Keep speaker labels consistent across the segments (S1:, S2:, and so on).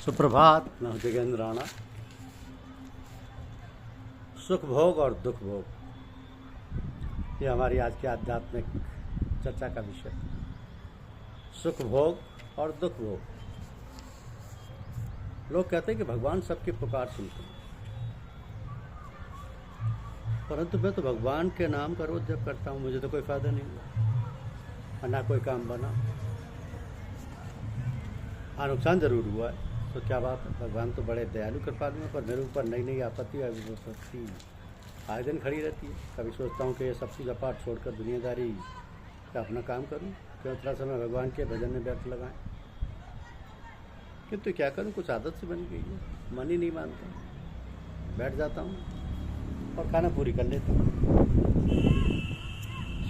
S1: सुप्रभात। मैं हूं जगेंद्र राणा। सुख भोग और दुख भोग, ये हमारी आज की आध्यात्मिक चर्चा का विषय। सुख भोग और दुख भोग। लोग कहते हैं कि भगवान सबकी पुकार सुनते हैं, परंतु मैं तो भगवान के नाम का रोज जप करता हूँ, मुझे तो कोई फायदा नहीं हुआ और ना कोई काम बना। हाँ, नुकसान जरूर हुआ है, तो क्या बात है। भगवान तो बड़े दयालु कृपालु हैं, पर मेरे ऊपर नई नई आपत्ति और विपत्ति आए दिन खड़ी रहती है। कभी सोचता हूँ कि ये सब पूजा पाठ छोड़कर दुनियादारी का अपना काम करूँ, क्यों इतना समय भगवान के भजन में व्यर्थ लगाएं। किंतु क्या करूँ, कुछ आदत से बन गई है, मन ही नहीं मानता। बैठ जाता हूँ और खाना पूरी कर लेता हूँ।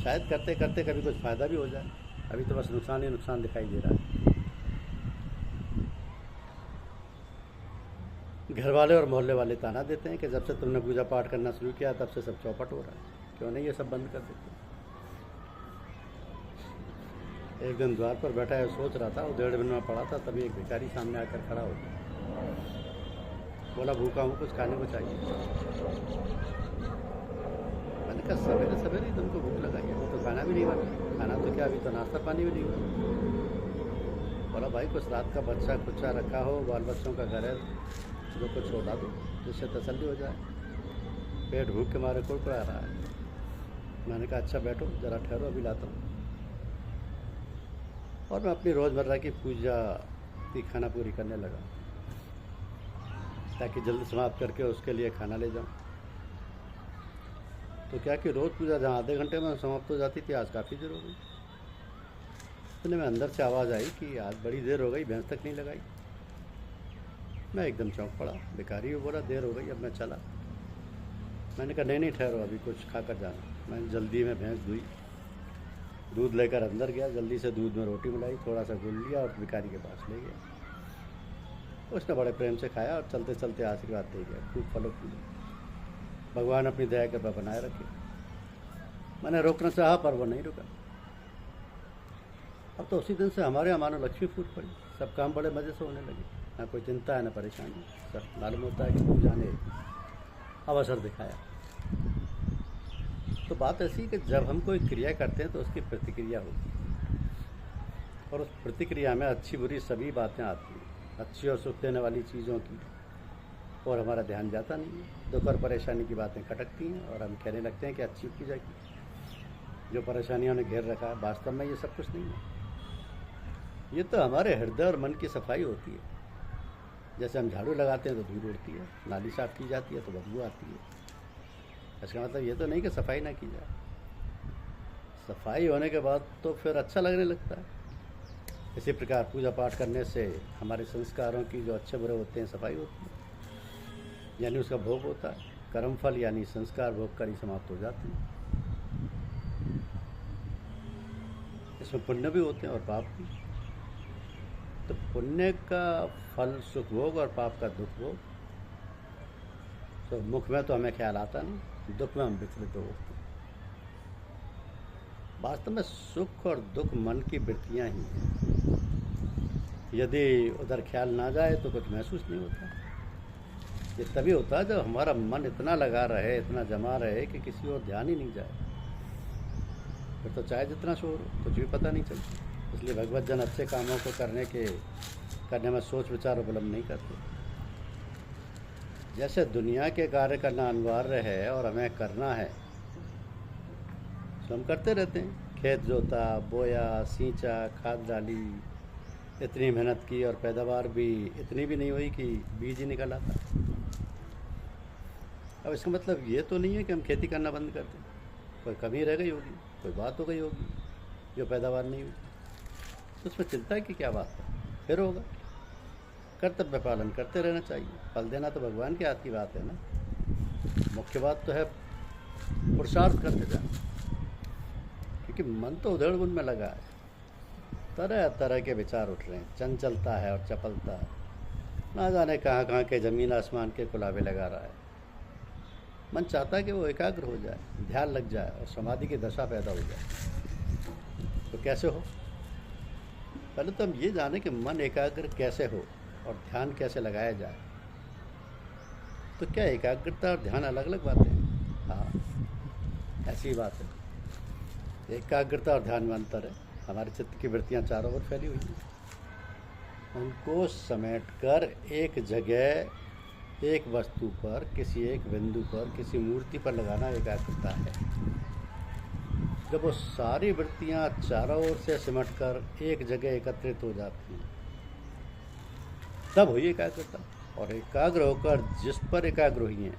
S1: शायद करते करते कभी कुछ फ़ायदा भी हो जाए। अभी तो बस नुकसान ही नुकसान दिखाई दे रहा है। घर वाले और मोहल्ले वाले ताना देते हैं कि जब से तुमने पूजा पाठ करना शुरू किया तब से सब चौपट हो रहा है, क्यों नहीं ये सब बंद कर देते। एक दिन द्वार पर बैठा है, सोच रहा था, वो 1.5 दिन में पड़ा था, तभी एक भिखारी सामने आकर खड़ा हो गया। बोला, भूखा हूँ, कुछ खाने को चाहिए। मैंने कहा, सवेरे सवेरे ही तुमको भूख लगाई है, वो तो खाना भी नहीं बना। खाना तो क्या, अभी तो नाश्ता पानी भी नहीं हुआ। बोला, भाई कुछ रात का बच्चा कुच्चा रखा हो, बाल बच्चों का घर है, जो कुछ छोड़ा दो जिससे तसल्ली हो जाए। पेट भूख के मारे कुड़कुड़ा रहा है। मैंने कहा, अच्छा बैठो, ज़रा ठहरो, अभी लाता हूँ। और मैं अपनी रोज़मर्रा की पूजा की खाना पूरी करने लगा, ताकि जल्दी समाप्त करके उसके लिए खाना ले जाऊँ। तो क्या कि रोज़ पूजा जहाँ आधे घंटे में समाप्त हो जाती थी, आज काफ़ी देर हो गई। इतने में अंदर से आवाज़ आई कि आज बड़ी देर हो गई, भैंस तक नहीं लगाई। मैं एकदम चौंक पड़ा। भिखारी भी बोला, देर हो गई, अब मैं चला। मैंने कहा, नहीं ठहरो, अभी कुछ खा कर जाना। मैंने जल्दी में भैंस धुई, दूध लेकर अंदर गया। जल्दी से दूध में रोटी मिलाई, थोड़ा सा गुड़ लिया और भिखारी के पास ले गया। उसने बड़े प्रेम से खाया और चलते चलते आशीर्वाद दे गया, खूब फलो फूले, भगवान अपनी दया कृपा बनाए रखे। मैंने रोकना चाहा पर वो नहीं रुका। अब तो उसी दिन से हमारे यहाँ मानो लक्ष्मी फूट पड़ी। सब काम बड़े मज़े से होने लगे, ना कोई चिंता है ना परेशानी। सब मालूम होता है कि पूजा ने अवसर दिखाया। तो बात ऐसी कि जब हम कोई क्रिया करते हैं तो उसकी प्रतिक्रिया होती है, और उस प्रतिक्रिया में अच्छी बुरी सभी बातें आती हैं, अच्छी और सुख देने वाली चीज़ों की, और हमारा ध्यान जाता नहीं है। दुख और परेशानी की बातें खटकती हैं और हम कहने लगते हैं कि अच्छी पूजा की। जो परेशानियों ने घेर रखा है, वास्तव में ये सब कुछ नहीं है। ये तो हमारे हृदय और मन की सफाई होती है। जैसे हम झाड़ू लगाते हैं तो धूल उड़ती है, नाली साफ़ की जाती है तो बदबू आती है। इसका मतलब ये तो नहीं कि सफाई ना की जाए। सफाई होने के बाद तो फिर अच्छा लगने लगता है। इसी प्रकार पूजा पाठ करने से हमारे संस्कारों की जो अच्छे बुरे होते हैं सफाई होती है, यानी उसका भोग होता है। कर्मफल यानी संस्कार भोग कर ही समाप्त हो जाती है। इसमें पुण्य भी होते हैं और पाप भी। तो पुण्य का फल सुख भोग और पाप का दुख भोग। तो मुख में तो हमें ख्याल आता नहीं, दुख में हम विचलित होते हैं। वास्तव में सुख और दुख मन की वृत्तियाँ ही हैं। यदि उधर ख्याल ना जाए तो कुछ महसूस नहीं होता। ये तभी होता है जब हमारा मन इतना लगा रहे, इतना जमा रहे कि किसी और ध्यान ही नहीं जाए। फिर तो चाहे जितना शोर हो, कुछ भी पता नहीं चलता। इसलिए भगवत जन अच्छे कामों को करने में सोच विचार उपलब्ध नहीं करते। जैसे दुनिया के कार्य करना अनिवार्य है और हमें करना है, तो हम करते रहते हैं। खेत जोता, बोया, सींचा, खाद डाली, इतनी मेहनत की और पैदावार भी इतनी भी नहीं हुई कि बीज ही निकल आता। अब इसका मतलब ये तो नहीं है कि हम खेती करना बंद कर दें। कोई कमी रह गई होगी, कोई बात हो गई होगी जो पैदावार नहीं हुई, तो उसमें चिंता की क्या बात है, फिर होगा। कर्तव्य पालन करते रहना चाहिए। फल देना तो भगवान के हाथ की बात है ना। मुख्य बात तो है पुरुषार्थ करते जाना, क्योंकि मन तो उधेड़-बुन में लगा है। तरह तरह के विचार उठ रहे हैं, चंचलता है और चपलता है। ना जाने कहाँ कहाँ के ज़मीन आसमान के कुलावे लगा रहा है। मन चाहता है कि वो एकाग्र हो जाए, ध्यान लग जाए और समाधि की दशा पैदा हो जाए। तो कैसे हो? पहले तो हम ये जाने कि मन एकाग्र कैसे हो। और ध्यान कैसे लगाया जाए। तो क्या एकाग्रता और ध्यान अलग अलग बातें हैं? हाँ, ऐसी बात है। एकाग्रता और ध्यान में अंतर है। हमारे चित्त की वृत्तियाँ चारों ओर फैली हुई हैं, उनको समेटकर एक जगह, एक वस्तु पर, किसी एक बिंदु पर, किसी मूर्ति पर लगाना एकाग्रता है। जब वो सारी वृत्तियाँ चारों ओर से सिमटकर एक जगह एकत्रित हो जाती हैं, तब हुई एकाग्रता। और एकाग्र होकर जिस पर एकाग्र हुई हैं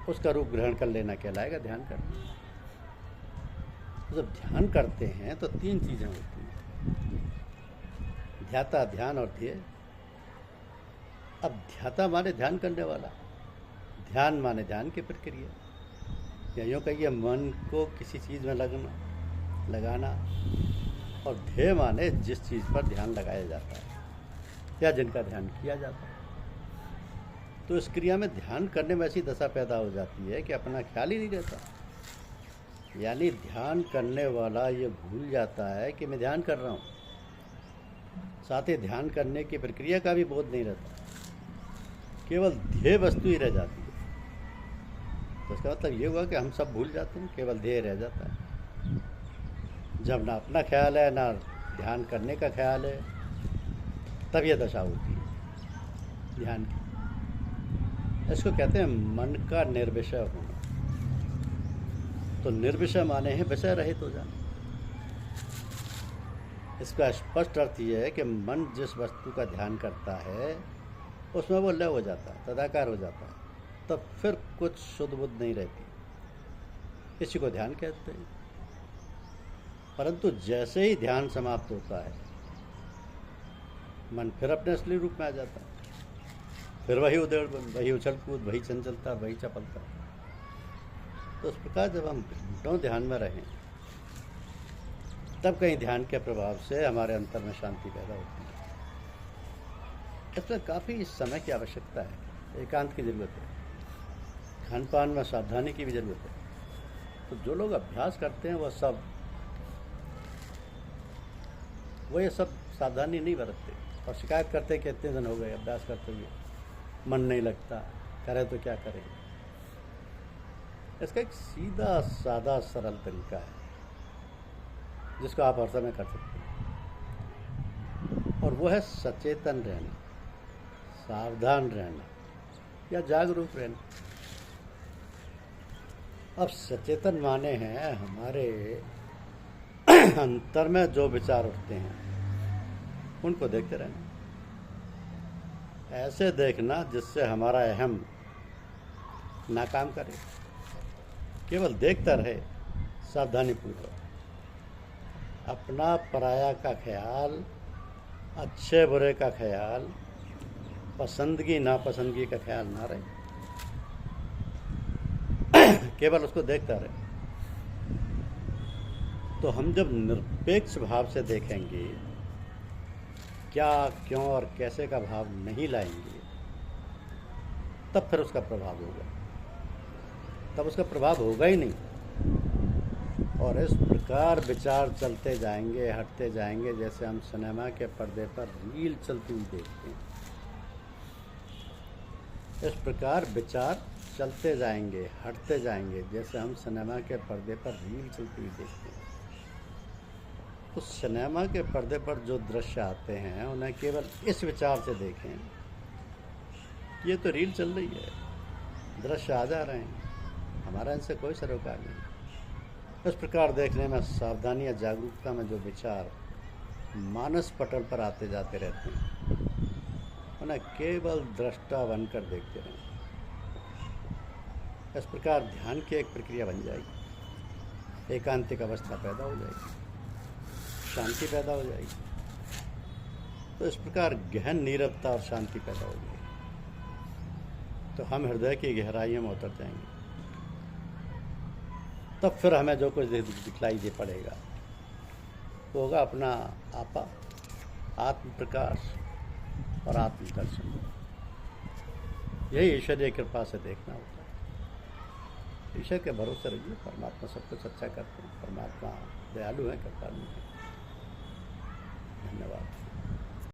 S1: उसका रूप ग्रहण कर लेना कहलाएगा ध्यान करना। तो जब ध्यान करते हैं तो 3 चीज़ें होती हैं, ध्याता, ध्यान और ध्येय। अब ध्याता माने ध्यान करने वाला, ध्यान माने ध्यान की प्रक्रिया, या यूँ कहिए मन को किसी चीज़ में लगाना, और ध्येय माने जिस चीज़ पर ध्यान लगाया जाता है या जिनका ध्यान किया जाता है। तो इस क्रिया में ध्यान करने में ऐसी दशा पैदा हो जाती है कि अपना ख्याल ही नहीं रहता। यानी ध्यान करने वाला ये भूल जाता है कि मैं ध्यान कर रहा हूँ, साथ ही ध्यान करने की प्रक्रिया का भी बोध नहीं रहता, केवल ध्येय वस्तु ही रह जाती है। तो इसका मतलब ये हुआ कि हम सब भूल जाते हैं, केवल ध्येय रह जाता है। जब ना अपना ख्याल है ना ध्यान करने का ख्याल है, तब यह दशा होती है ध्यान की। इसको कहते हैं मन का निर्विषय होना। तो निर्विषय माने हैं विषय रहित हो जाना। इसका स्पष्ट अर्थ यह है कि मन जिस वस्तु का ध्यान करता है उसमें वो लय हो जाता है, तदाकार हो जाता है, तब फिर कुछ शुद्ध बुद्ध नहीं रहती। इसी को ध्यान कहते हैं। परंतु जैसे ही ध्यान समाप्त होता है, मन फिर अपने असली रूप में आ जाता है, फिर वही उधेड़, वही उछल कूद, वही चंचलता, वही चपलता। तो इस प्रकार जब हम घंटों ध्यान में रहें, तब कहीं ध्यान के प्रभाव से हमारे अंतर में शांति पैदा होती है। इसमें काफ़ी समय की आवश्यकता है, एकांत की ज़रूरत है, खान पान में सावधानी की भी ज़रूरत है। तो जो लोग अभ्यास करते हैं वो ये सब सावधानी नहीं बरतते और शिकायत करते कि इतने दिन हो गए अभ्यास करते हुए, मन नहीं लगता, करे तो क्या करें। इसका एक सीधा सादा सरल तरीका है जिसको आप हर समय कर सकते हैं, और वो है सचेतन रहना, सावधान रहना या जागरूक रहना। अब सचेतन माने हैं हमारे अंतर में जो विचार उठते हैं उनको देखते रहना, ऐसे देखना जिससे हमारा अहम नाकाम करे, केवल देखता रहे सावधानीपूर्वक। अपना पराया का ख्याल, अच्छे बुरे का ख्याल, पसंदगी नापसंदगी का ख्याल ना रहे, केवल उसको देखता रहे। तो हम जब निरपेक्ष भाव से देखेंगे, क्या, क्यों और कैसे का भाव नहीं लाएंगे, तब फिर उसका प्रभाव होगा। तब उसका प्रभाव होगा ही नहीं। और इस प्रकार विचार चलते जाएंगे, हटते जाएंगे, जैसे हम सिनेमा के पर्दे पर रील चलती हुई देखते हैं। इस प्रकार विचार चलते जाएंगे, हटते जाएंगे, जैसे हम सिनेमा के पर्दे पर रील चलती हुई देखते हैं। तो सिनेमा के पर्दे पर जो दृश्य आते हैं उन्हें केवल इस विचार से देखें, ये तो रील चल रही है, दृश्य आ जा रहे हैं, हमारा इनसे कोई सरोकार नहीं। इस प्रकार देखने में सावधानी या जागरूकता में जो विचार मानस पटल पर आते जाते रहते हैं, उन्हें केवल दृष्टा बनकर देखते रहें। इस प्रकार ध्यान की एक प्रक्रिया बन जाएगी, एकांतिक अवस्था पैदा हो जाएगी, शांति पैदा हो जाएगी। तो इस प्रकार गहन नीरवता और शांति पैदा हो जाएगी। तो हम हृदय की गहराइयों में उतर जाएंगे। तब फिर हमें जो कुछ दिखलाई दे पड़ेगा वो होगा अपना आपा, आत्म प्रकाश और आत्मदर्शन। यही ईश्वरीय कृपा से देखना होता है। ईश्वर के भरोसे रहिए, परमात्मा सब कुछ अच्छा करते हैं, परमात्मा दयालु हैं, कृपालु हैं। धन्यवाद।